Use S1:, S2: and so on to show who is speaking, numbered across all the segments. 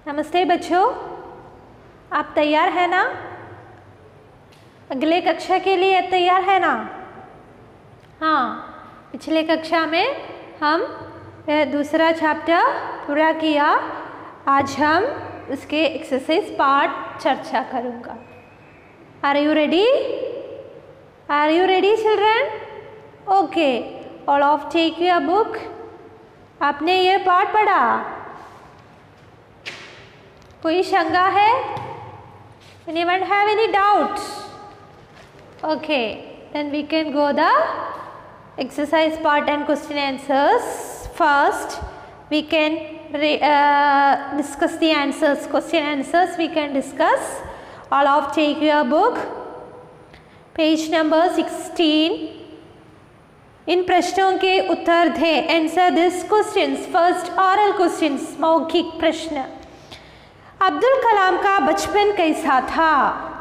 S1: नमस्ते बच्चों, आप तैयार हैं ना? अगले कक्षा के लिए तैयार है ना? हाँ, पिछले कक्षा में हम दूसरा चैप्टर पूरा किया। आज हम उसके एक्सरसाइज पार्ट चर्चा करूँगा। Are you ready? Are you ready children? Okay, all of take your book. आपने ये पार्ट पढ़ा? कोई शंका है? Anyone have any doubts? Okay, then we can go the exercise part and question answers. First, we can discuss the answers. Question answers we can discuss. All of take your book. Page number 16. इन प्रश्नों के उत्तर दे. Answer these questions. First, oral questions. मौखिक प्रश्न. अब्दुल कलाम का बचपन कैसा था?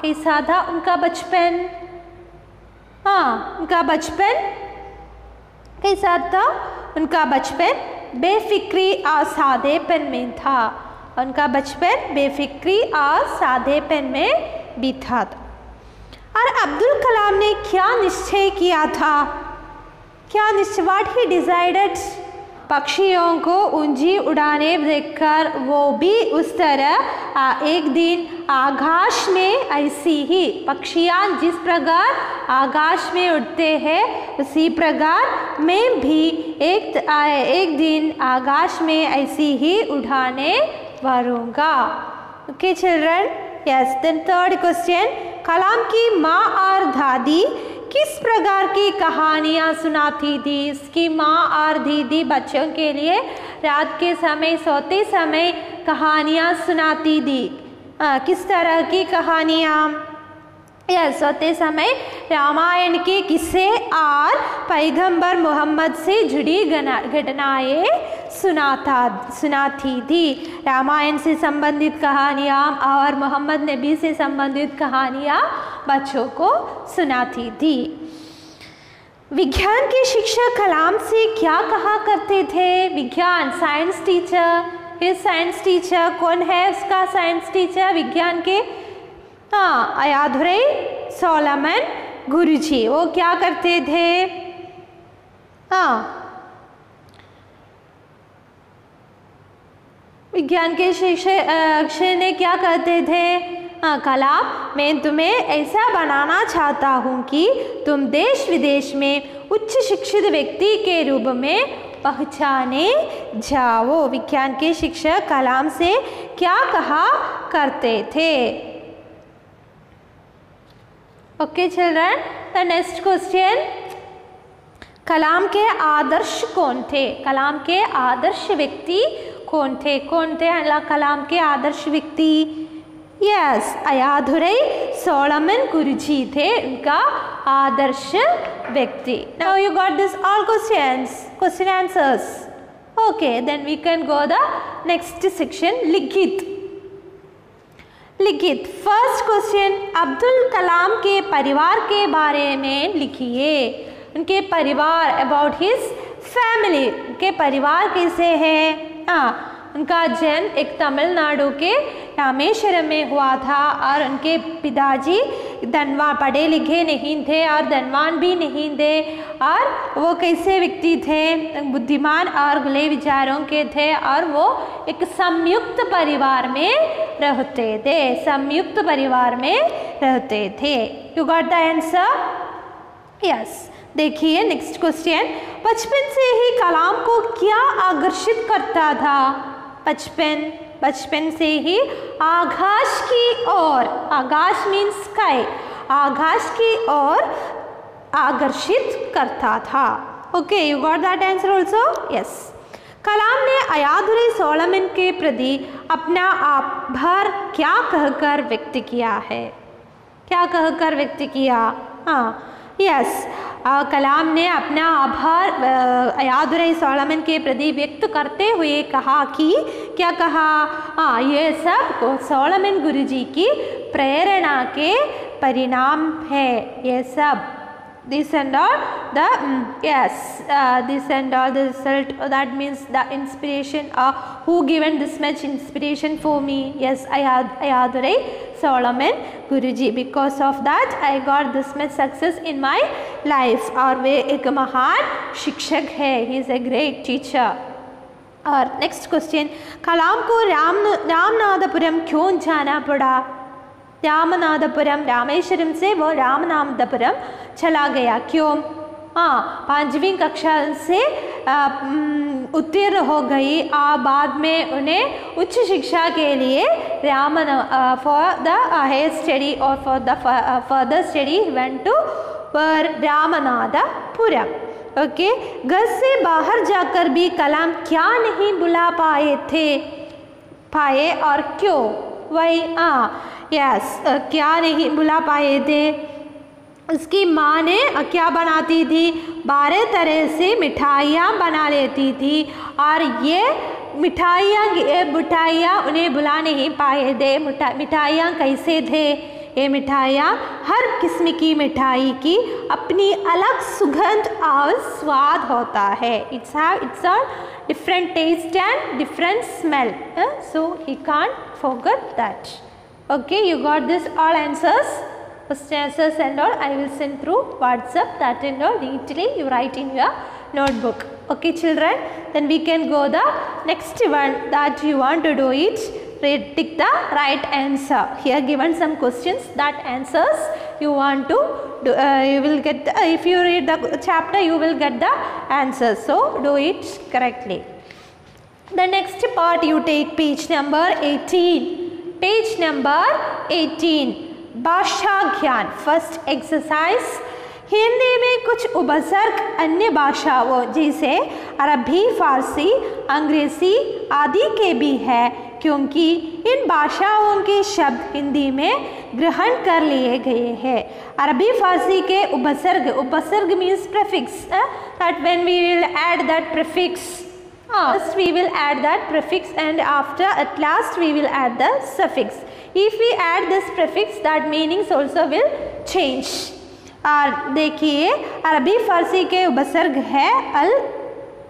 S1: कैसा था उनका बचपन? हाँ, उनका बचपन कैसा था? उनका बचपन बेफिक्री और सादेपन में था। उनका बचपन बेफिक्री और सादेपन में बीता था। और अब्दुल कलाम ने क्या निश्चय किया था? क्या निश्चय? What he decided? पक्षियों को ऊंची उड़ाने देखकर वो भी उस तरह एक दिन आकाश में ऐसी ही पक्षियाँ जिस प्रकार आकाश में उड़ते हैं उसी प्रकार मैं भी एक दिन आकाश में ऐसी ही उड़ाने वारूंगा। Okay children, yes. Then third question, Kalam की माँ और दादी किस प्रकार की कहानियाँ सुनाती थी? इसकी माँ और दीदी बच्चों के लिए रात के समय सोते समय कहानियाँ सुनाती थी। किस तरह की कहानियाँ? यह सोते समय रामायण के किस्से और पैगंबर मोहम्मद से जुड़ी घटनाएँ सुनाती थी। रामायण से संबंधित कहानियाँ और मोहम्मद नबी से संबंधित कहानियाँ बच्चों को सुनाती थी। विज्ञान के शिक्षक कलाम से क्या कहा करते थे? विज्ञान, साइंस टीचर। फिर साइंस टीचर कौन है? उसका साइंस टीचर विज्ञान के अयाधुरै सोलोमन गुरुजी। वो क्या करते थे? विज्ञान के शिक्षक ने क्या कहते थे? कलाम, मैं तुम्हें ऐसा बनाना चाहता हूँ कि तुम देश विदेश में उच्च शिक्षित व्यक्ति के रूप में पहचाने जाओ। विज्ञान के शिक्षक कलाम से क्या कहा करते थे? Okay children, the next question, Kalam के आदर्श कौन थे? कलाम के आदर्श व्यक्ति कौन थे? कौन थे कलाम के आदर्श व्यक्ति? यस, अयाधुरै सोलोमन गुरुजी थे उनका आदर्श व्यक्ति। Now you got this all question answers. Okay, then we can go the next section, लिखित। लिखित। फर्स्ट क्वेश्चन, अब्दुल कलाम के परिवार के बारे में लिखिए। उनके परिवार, अबाउट हिज फैमिली, उनके परिवार कैसे हैं? उनका जन्म एक तमिलनाडु के रामेश्वरम में हुआ था और उनके पिताजी धनवान, पढ़े लिखे नहीं थे और धनवान भी नहीं थे। और वो कैसे व्यक्ति थे? बुद्धिमान और खुले विचारों के थे और वो एक संयुक्त परिवार में रहते थे। संयुक्त परिवार में रहते थे। You got the answer? Yes. देखिए नेक्स्ट क्वेश्चन, बचपन से ही कलाम को क्या आकर्षित करता था? बचपन से ही आकाश की ओर, आकाश मीन्स स्काई, आकाश की ओर आकर्षित करता था। Okay, you got that answer also? Yes. Kalam ने अयाधुरै सोलोमन के प्रति अपना आभार क्या कहकर व्यक्त किया है? क्या कहकर व्यक्त किया? यस, कलाम ने अपना आभार अयाधुरै सोलोमन के प्रति व्यक्त करते हुए कहा कि क्या कहा? ये सब सोलोमन गुरुजी की प्रेरणा के परिणाम है। ये सब this and all the yes, this and all the result, that means the inspiration, who given this much inspiration for me? Yes, Ayadurai Solomon Guruji. Because of that I got this much success in my life. और वे एक महान शिक्षक है, he is a great teacher. और next question, कलाम को रामनाथपुरम क्यों जाना पड़ा? रामनाथपुरम, रामेश्वरम से वो रामनाथपुरम चला गया, क्यों? हाँ, 5वीं कक्षा से उत्तीर्ण हो गई, बाद में उन्हें उच्च शिक्षा के लिए फॉर द हायर स्टडी और for the further study went to Ramanathapuram. Okay, घर से बाहर जाकर भी कलाम क्या नहीं बुला पाए और क्यों? वही यस, क्या नहीं बुला पाए थे? उसकी माँ ने क्या बनाती थी? 12 तरह से मिठाइयाँ बना लेती थी, और ये मिठाइयाँ उन्हें बुला नहीं पाए थे. मिठाइयाँ कैसे थे? ये मिठाइयाँ, हर किस्म की मिठाई की अपनी अलग सुगंध और स्वाद होता है. It's a different taste and different smell, so he can't forget that. Okay, you got this all answers, question answers and all. I will send through WhatsApp that and all neatly you write in your notebook. Okay children, then we can go the next one that you want to do it. Tick the right answer. Here given some questions, that answers you want to do, you will get if you read the chapter you will get the answers, so do it correctly. The next part you take page number 18. Page number 18, भाषा ज्ञान. First exercise, Hindi में कुछ उपसर्ग अन्य भाषाओं जैसे अरबी, फारसी, अंग्रेजी आदि के भी है, क्योंकि इन भाषाओं के शब्द हिंदी में ग्रहण कर लिए गए हैं. अरबी फारसी के उपसर्ग means prefix, that when we will add that prefix, first we will add that prefix and after at last we will add the suffix. If we add this prefix, that meanings also will change. और देखिए, अरबी फारसी के उपसर्ग है अल,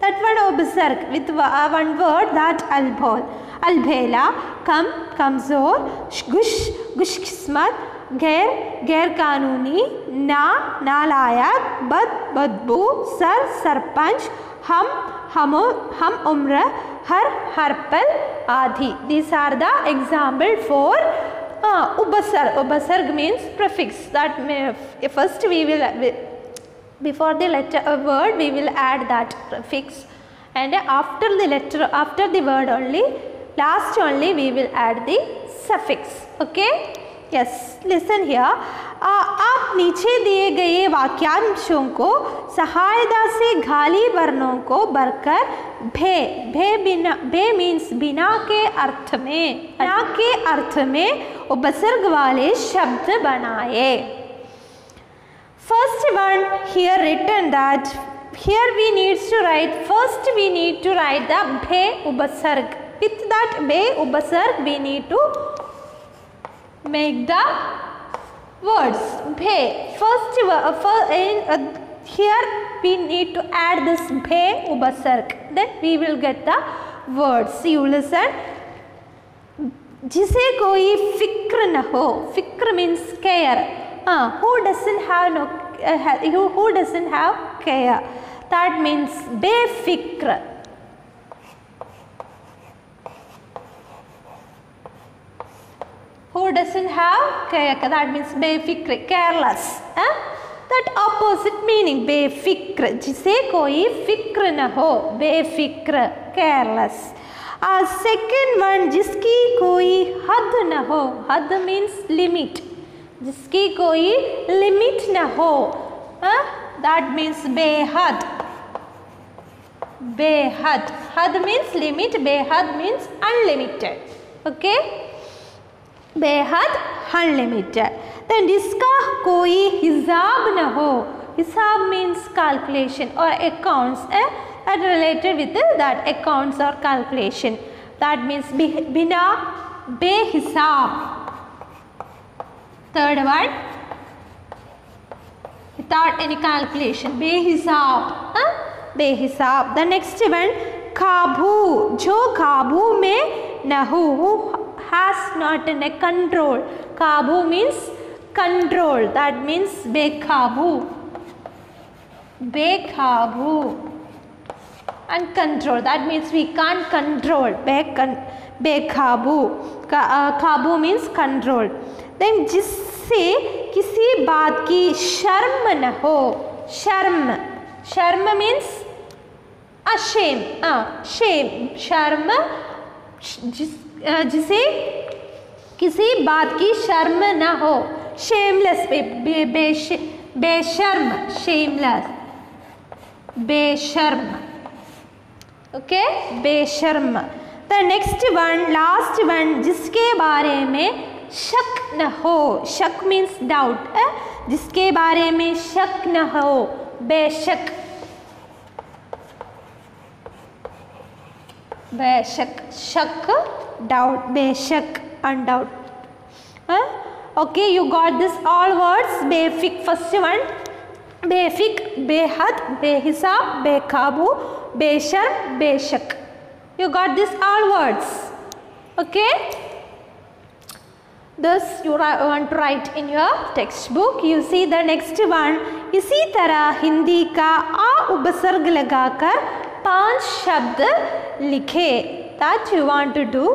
S1: that one उपसर्ग with one word, that अलभेला, कम, कमज़ोर, खुशकिस्मत, गैर कानूनी, नालायक, बदबू, सरपंच, हम उम्र, हर पल आदि. These are the example for उपसर्ग means prefix. That first we will before the letter word we will add that prefix, and after the word only, last only we will add the suffix. Okay, yes, listen here. आप नीचे दिए गए वाक्यांशों को सहायता से घाली वर्णों को भरकर भे मीन्स बिना के अर्थ में उपसर्ग वाले शब्द बनाए. First one here written that here we need to write, first we need to write the bhe upasarg. With that bhe upasarg we need to make the words bhe. First here we need to add this bhe upasarg, then we will get the words. You listen. जिसे कोई फिक्र न हो, फिक्र means care. Who doesn't have care, that means बेफिक्र. Who doesn't have care, that means बेफिक्र, careless. That opposite meaning बेफिक्र, जिसे कोई फिक्र न हो, बेफिक्र, careless. Second one, जिसकी कोई हद न हो, हद means limit, जिसकी कोई लिमिट न हो, that means बेहद. हद means limit, बेहद means unlimited. Okay, बेहद unlimited. Then जिसका कोई हिसाब न हो, हिसाब means calculation or accounts, that related with that accounts or calculation, that means बिना बेहिसाब. Third one, without any calculation. बेहिसाब, बेहिसाब. The next one, काबू. जो काबू में न हो, who has not in a control. काबू means control. That means बेकाबू. बेकाबू. Uncontrolled. That means we can't control. बेकाबू. काबू means controlled. Then जिससे किसी बात की शर्म न हो. शर्म. शर्म means ashamed. shame. शर्म. जिसे किसी बात की शर्म न हो. shameless. बेशर्म. shameless. बेशर्म. Okay, बेशर्म. The next one, last one, जिसके बारे में शक न हो. शक means doubt. जिसके बारे में शक न हो. बेशक. बेशक. शक, doubt. बेशक, undoubt. Okay, you got this all words. बेफिक first one. बेफिक, बेहद, बेहिसाब, बेकाबू, बेशर्म, बेशक. You got this all words. Okay. This you want to write in your textbook. You see the next one. इसी तरह हिंदी का आ उपसर्ग लगाकर 5 शब्द लिखे. That you want to do.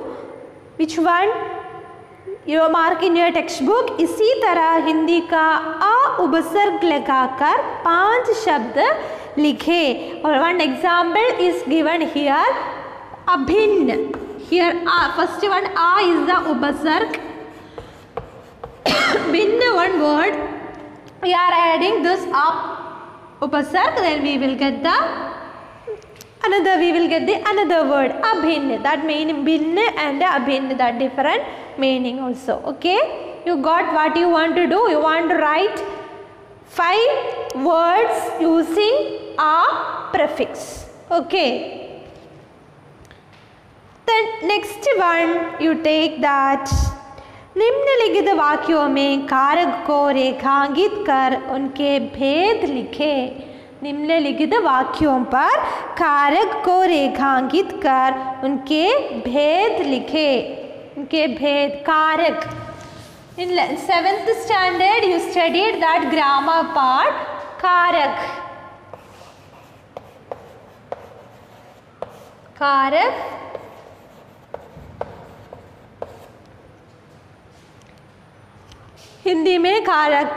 S1: Which one? You mark in your textbook. इसी तरह हिंदी का आ उपसर्ग लगाकर 5 शब्द लिखे. और one example is given here. अभिन्न. Here first one a is the उपसर्ग. भिन्न one word. We are adding this up upasarg. Then we will get the another word. Abhinna. That means bhinna and abhinna. That different meaning also. Okay. You got what you want to do. You want to write 5 words using a prefix. Okay. The next one you take that. निम्नलिखित वाक्यों में कारक को रेखांकित कर उनके भेद लिखे. निम्नलिखित वाक्यों पर कारक को रेखांकित कर उनके भेद लिखे. उनके भेद. कारक. In 7th standard you studied that grammar part. कारक. कारक. हिंदी में कारक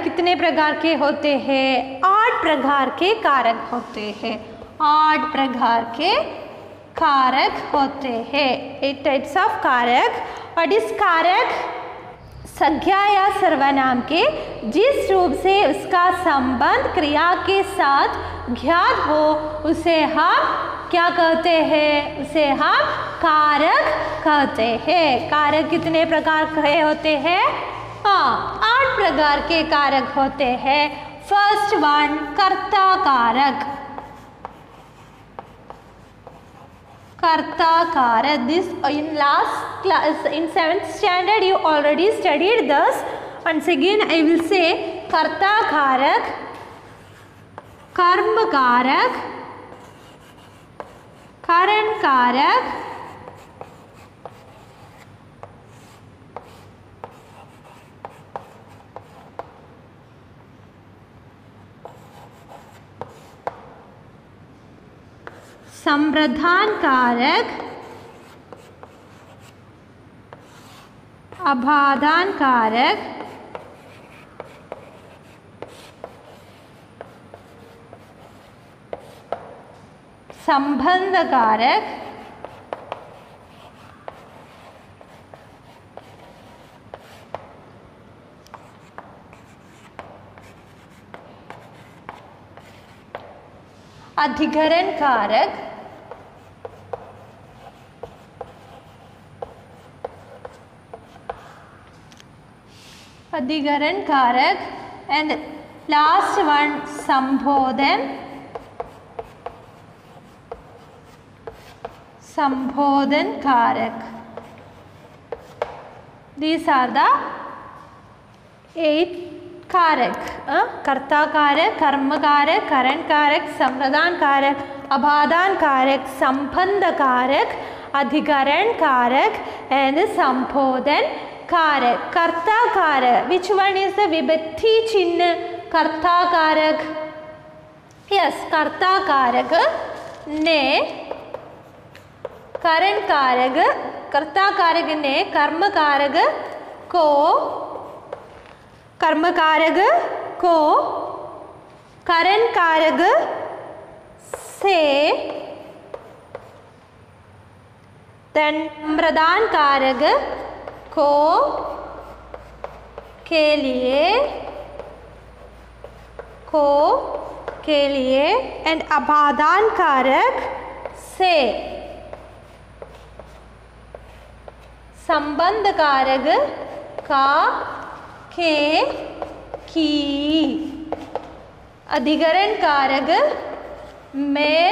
S1: कितने प्रकार के होते हैं? 8 प्रकार के कारक होते हैं. 8 प्रकार के कारक होते हैं. 8 types of कारक. What is कारक? संज्ञा या सर्वनाम के जिस रूप से उसका संबंध क्रिया के साथ ज्ञात हो उसे हम क्या कहते हैं? उसे हम कारक कहते हैं. कारक कितने प्रकार के होते हैं? 8 प्रकार के कारक होते हैं. फर्स्ट वन कर्ता कारक. कर्ता कारक. This in last class in 7th standard you already studied this. Once again I will say कर्ता कारक, कर्म कारक, कारण कारक, संप्रधान कारक, अभादान कारक, संबंध कारक, अधिकरण कारक, अधिकरण कारक, and last one संबोधन, संबोधन कारक. These are the 8 कारक, कर्ता कारक, कर्म कारक, करण कारक, संप्रदान कारक, अपादान कारक, संबंध कारक, अधिकरण कारक and संबोधन कारक. कर्ता कारक, which one is the विभक्ति चिन्ह? कर्ता कारक. Yes, कर्ता कारक ने करण कारक, कर्ता कारक ने कर्म कारक को करण कारक से संप्रदान कारक को के लिए एंड अपादान कारक से संबंध कारक का के की अधिकरण कारक में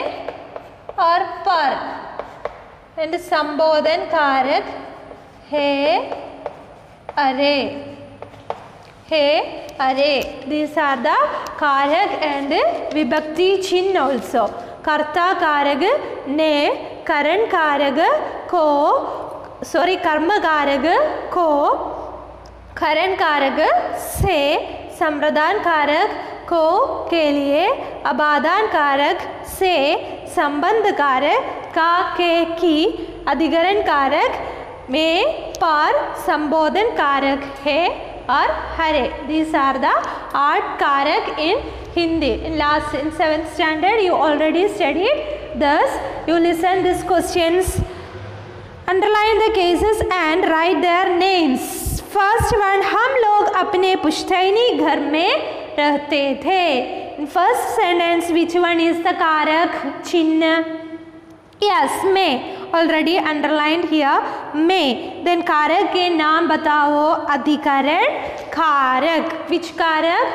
S1: और पर एंड संबोधन कारक है अरे. These are the कारक and विभक्ति चिन्ह also. कर्ता कारक ने करण कारक को कर्म कारक को करण कारक से संप्रदान कारक को के लिए अपादान कारक से संबंध कारक का के की अधिकरण कारक में पर संबोधन कारक है और हरे. These are the 8 कारक in Hindi. In 7th standard you already studied. Thus you listen these questions, underline the cases and write their names. First one, हम लोग अपने पुश्तैनी घर में रहते थे. In first sentence, which one is the कारक चिन्ह? Yes, में. Already underlined here, में. Then कारक के नाम बताओ. अधिकरण कारक. Which कारक?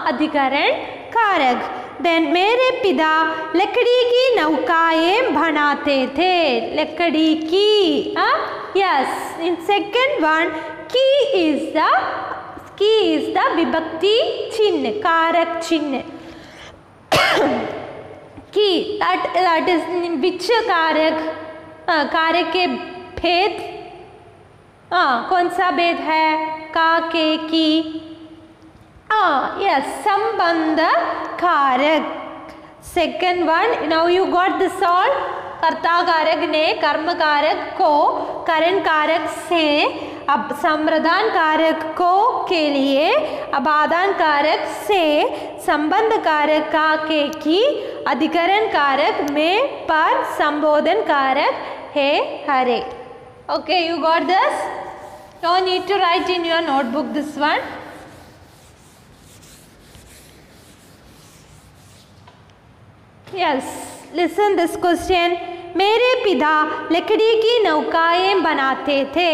S1: अधिकरण कारक. Then मेरे पिता लकड़ी की नौकाएं बनाते थे. लकड़ी की. Yes. In second one, की is the विभक्ति चिन्ह, कारक चिन्ह. की that is which कारक? कारक के भेद. कौन सा भेद है? का के की. Yes, संबंध कारक. Second one, now you got this all. कर्ता कारक ने कर्म कारक को करण कारक से अब संप्रदान कारक को के लिए अपादान कारक से संबंध कारक का के की अधिकरण कारक में पर संबोधन कारक है हरे. Okay, you got this? No need to write in your notebook this one. Yes, listen this question. मेरे पिता लकड़ी की नौकाएं बनाते थे.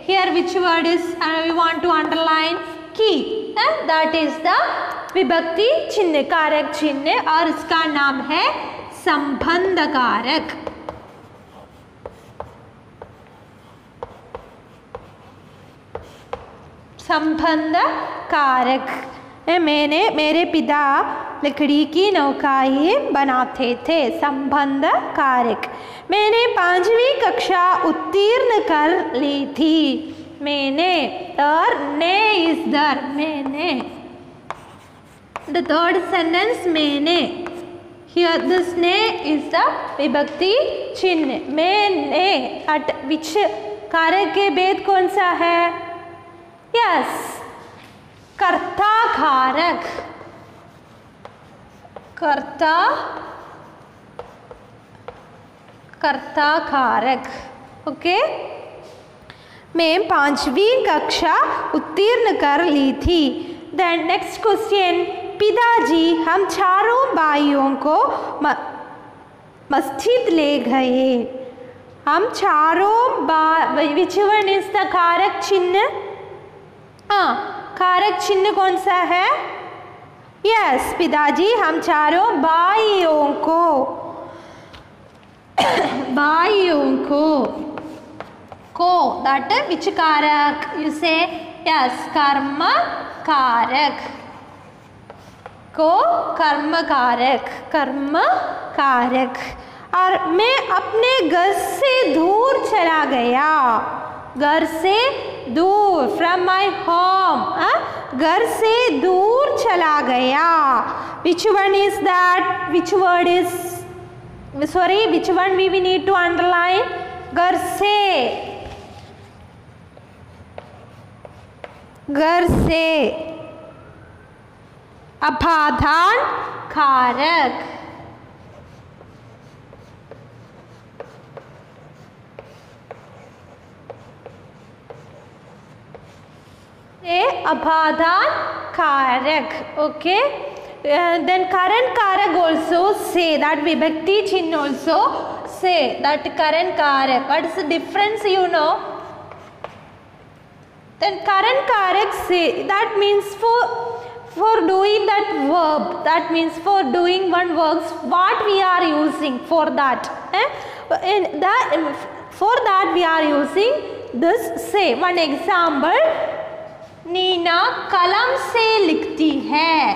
S1: Here which word is we want to underline? की. That is the विभक्ति चिन्ह, कारक चिन्ह और इसका नाम है संबंध कारक. संबंध कारक. मेरे पिता लकड़ी की नौकाएं बनाते थे. संबंध कारक. मैंने 5वीं कक्षा उत्तीर्ण कर ली थी. मैंने और ने इज दर. मैंने. द थर्ड सेंटेंस मैंने. Here this ने is the विभक्ति चिन्ह. मैंने at which कारक के भेद कौन सा है? Yes, कर्ता कारक. कर्ता कारक. ओके. मैं 5वीं कक्षा उत्तीर्ण कर ली थी. Then next question. पिताजी हम चारों भाइयों को मस्जिद ले गए. हम चारों विच वन इज द कारक चिन्ह? कारक चिन्ह कौन सा है? यस, पिताजी हम चारों भाइयों को दैट विच कारक? यू से यस, कर्म कारक. को कर्म कारक, कर्म कारक। और मैं अपने घर से दूर चला गया, घर से दूर, फ्रॉम माई होम, घर से दूर चला गया। Which one is that, which word is, sorry, which one we need to underline? घर से, घर से, अपादान कारक, अपादान कारक. Okay, then current karak also say that, vibhakti chin also say that current karak. What is the difference, you know? Then current karak say, that means for doing that verb, that means for doing one works, what we are using for that, in that, for that we are using this say. One example, Neena कलम से लिखती है,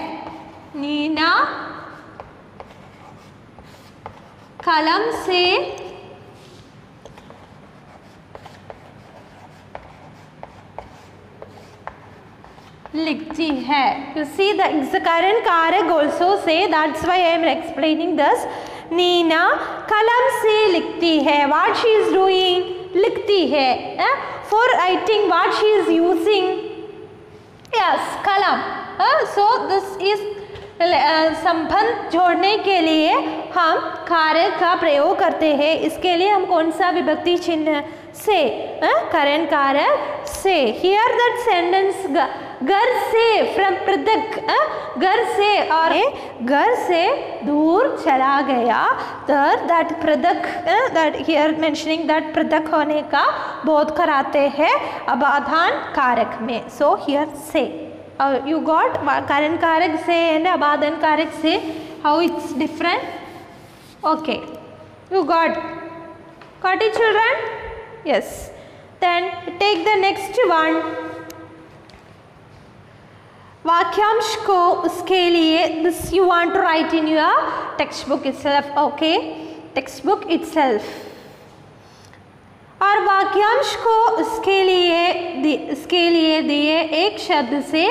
S1: नीना कलम से लिखती है. You see the current karak also say, that's why I am explaining this. Neena कलम से लिखती है, what she is doing, लिखती है. For writing what she is using, yes, कलम. So this is संबंध जोड़ने के लिए हम कारक का प्रयोग करते हैं. इसके लिए हम कौन सा विभक्ति चिन्ह से, करंट कारक से. Here that sentence, घर से, from पृथक, घर से, और घर से दूर चला गया. that पृथक, that here mentioning that पृथक होने का बोध कराते हैं अपादान कारक में. So here say, you got current karak say and apadan karak say, how it's different? Okay, you got it, children? Yes. Then take the next one. वाक्यांश को उसके लिए, this you want to write in your textbook itself. Okay, textbook itself. और वाक्यांश को उसके लिए दिए एक शब्द से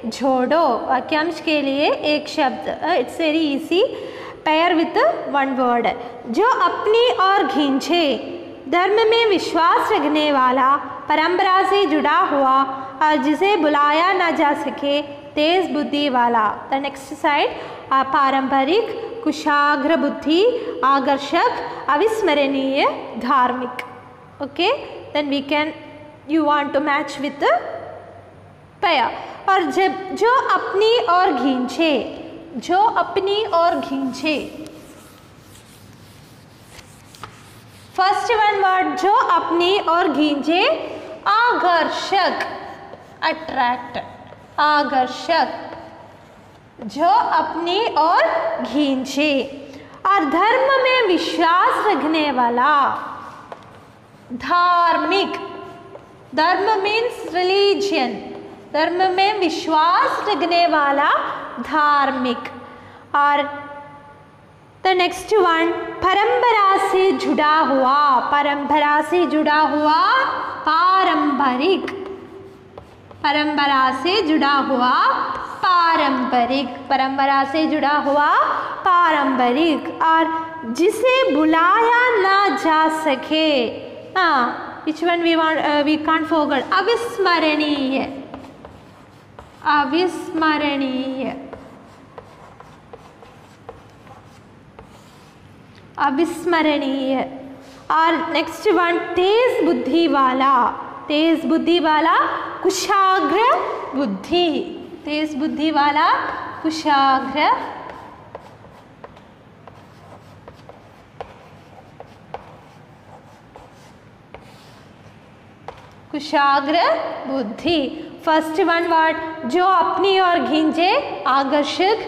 S1: जोड़ो. वाक्यांश के लिए एक शब्द, it's very easy. Pair with one word. जो अपनी ओर खींचे, धर्म में विश्वास रखने वाला, परंपरा से जुड़ा हुआ और जिसे बुलाया ना जा सके, तेज बुद्धि वाला. द नेक्स्ट साइड, पारंपरिक, कुशाग्र बुद्धि, आकर्षक, अविस्मरणीय, धार्मिक. Okay, then we can, you want to match with the pair. और जब जो अपनी ओर खींचे, जो अपनी ओर खींचे, फर्स्ट वन वर्ड, जो अपनी ओर खींचे, आकर्षक, अट्रैक्ट, आकर्षक, जो अपनी ओर खींचे. और धर्म में विश्वास रखने वाला, धार्मिक. धर्म मीन्स रिलीजियन, धर्म में विश्वास रखने वाला, धार्मिक. और द नेक्स्ट वन, परंपरा से जुड़ा हुआ, परंपरा से जुड़ा हुआ, पारंपरिक, परंपरा से जुड़ा हुआ, पारंपरिक, परंपरा से जुड़ा हुआ, पारंपरिक. और जिसे बुलाया ना जा सके, which one we want, we can't forget, अविस्मरणीय, अविस्मरणीय, अविस्मरणीय. और नेक्स्ट वन, तेज बुद्धि वाला, तेज बुद्धि वाला, कुशाग्र बुद्धि, तेज बुद्धि वाला, कुशाग्र, कुशाग्र बुद्धि. फर्स्ट वन वर्ड, जो अपनी ओर खींचे, आकर्षक,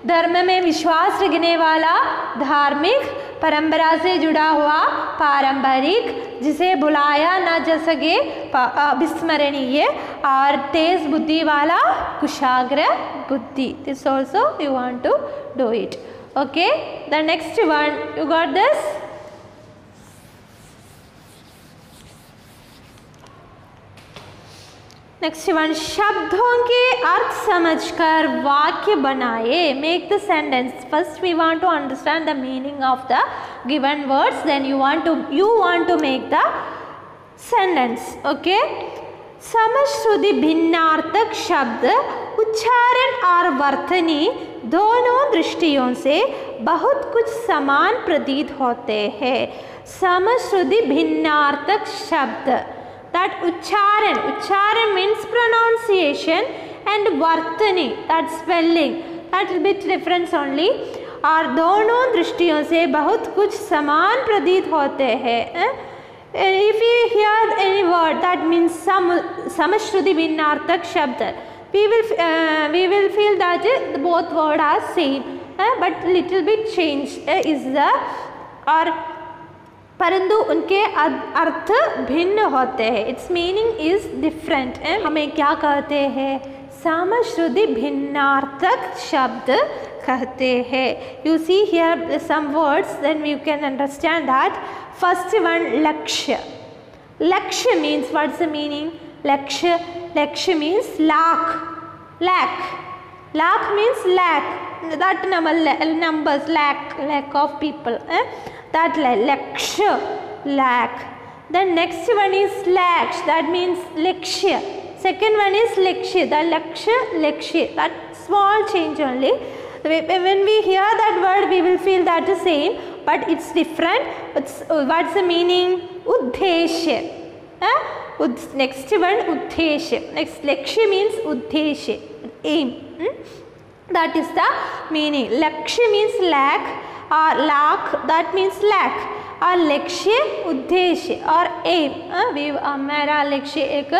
S1: धर्म में विश्वास रखने वाला, धार्मिक, परंपरा से जुड़ा हुआ, पारंपरिक, जिसे भुलाया न जा सके, अविस्मरणीय, और तेज बुद्धि वाला, कुशाग्र बुद्धि. This also you want to do it. Okay, the next one, you got this? Next one, शब्दों के अर्थ समझकर वाक्य बनाए. Make the sentence. First we want to understand the meaning of the given words, then you want to make the sentence. Okay, समझ श्रुति भिन्नार्थक शब्द उच्चारण और वर्तनी दोनों दृष्टियों से बहुत कुछ समान प्रतीत होते हैं. समझ श्रुति भिन्नार्थक शब्द, that ucharan means pronunciation, and vartani, that spelling, that bit difference only. और दोनों दृष्टियों से बहुत कुछ समान प्रतीत होते हैं. If you hear any word that means samashruti भिन्नार्थक शब्द, we will feel that both words are same, but little bit change is the, और परंतु उनके अर्थ भिन्न होते हैं. It's meaning is different. हमें क्या कहते हैं? समश्रुति भिन्नार्थक शब्द कहते हैं. You see here some words, then you can understand that. First one, lakshya. Lakshya means, what's the meaning? Lakshya means lakh. Lakh means lakh. That numbers, lakh of people. That laksha, lakh. Then next one is laksh. That means lakshya. Second one is lakshya. The lakshya. That small change only. When we hear that word, we will feel that the same, but it's different. What's the meaning? Uddeshya. Next one, uddeshya. Next, lakshya means uddeshya, aim. That is the meaning. Lakshya means lakh, or lakh, that means lakh, और लक्ष्य, उद्देश्य और M. हमारा लक्ष्य एक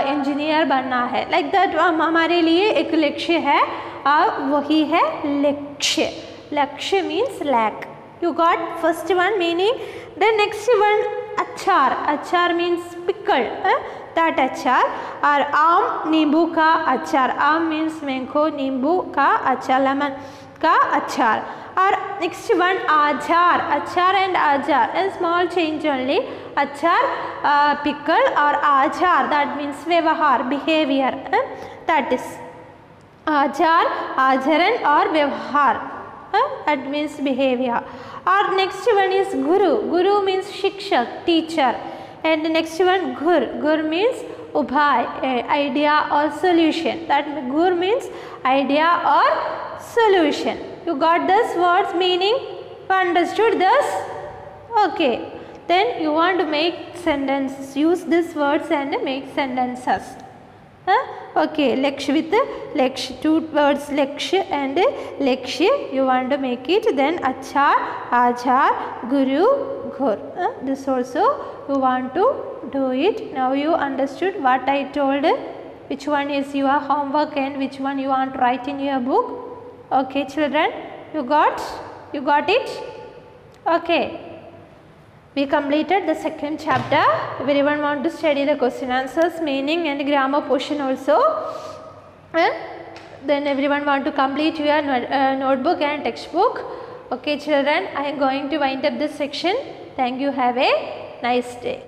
S1: engineer बनना है. Like that हमारे लिए एक लक्ष्य है, और वही है लक्ष्य. Lakshya means lakh. You got first one meaning. Then next one, achar. Achar means pickle, that अचार. और आम, नींबू का अचार. आम मीन्स मैंगो, नींबू का अचार, लेमन का अचार. और नेक्स्ट वन, आचार. अचार एंड आचार, एंड स्मॉल चेंज ओनली. अचार, पिकल, और आचार, दैट मीन्स व्यवहार, बिहेवियर. दैट इज आचार, आचरण और व्यवहार, दैट मीन्स बिहेवियर. और next one is Guru. Guru means शिक्षक, teacher. And next one, gur means उपाय, idea or solution. That gur means idea or solution. You got this words meaning? You understood this? Okay. Then you want to make sentences. Use these words and make sentences. Okay. Lakshya with lakshya, two words, lakshya and lakshya. You want to make it. Then achar, ajar, guru, gur. This also you want to do it. Now you understood what I told. Which one is your homework and which one you want to write in your book. Okay children, you got it? Okay. We completed the second chapter. Everyone want to study the question answers, meaning and grammar portion also. Then everyone want to complete your notebook and textbook. Okay children, I am going to wind up this section. Thank you. Have a nice day.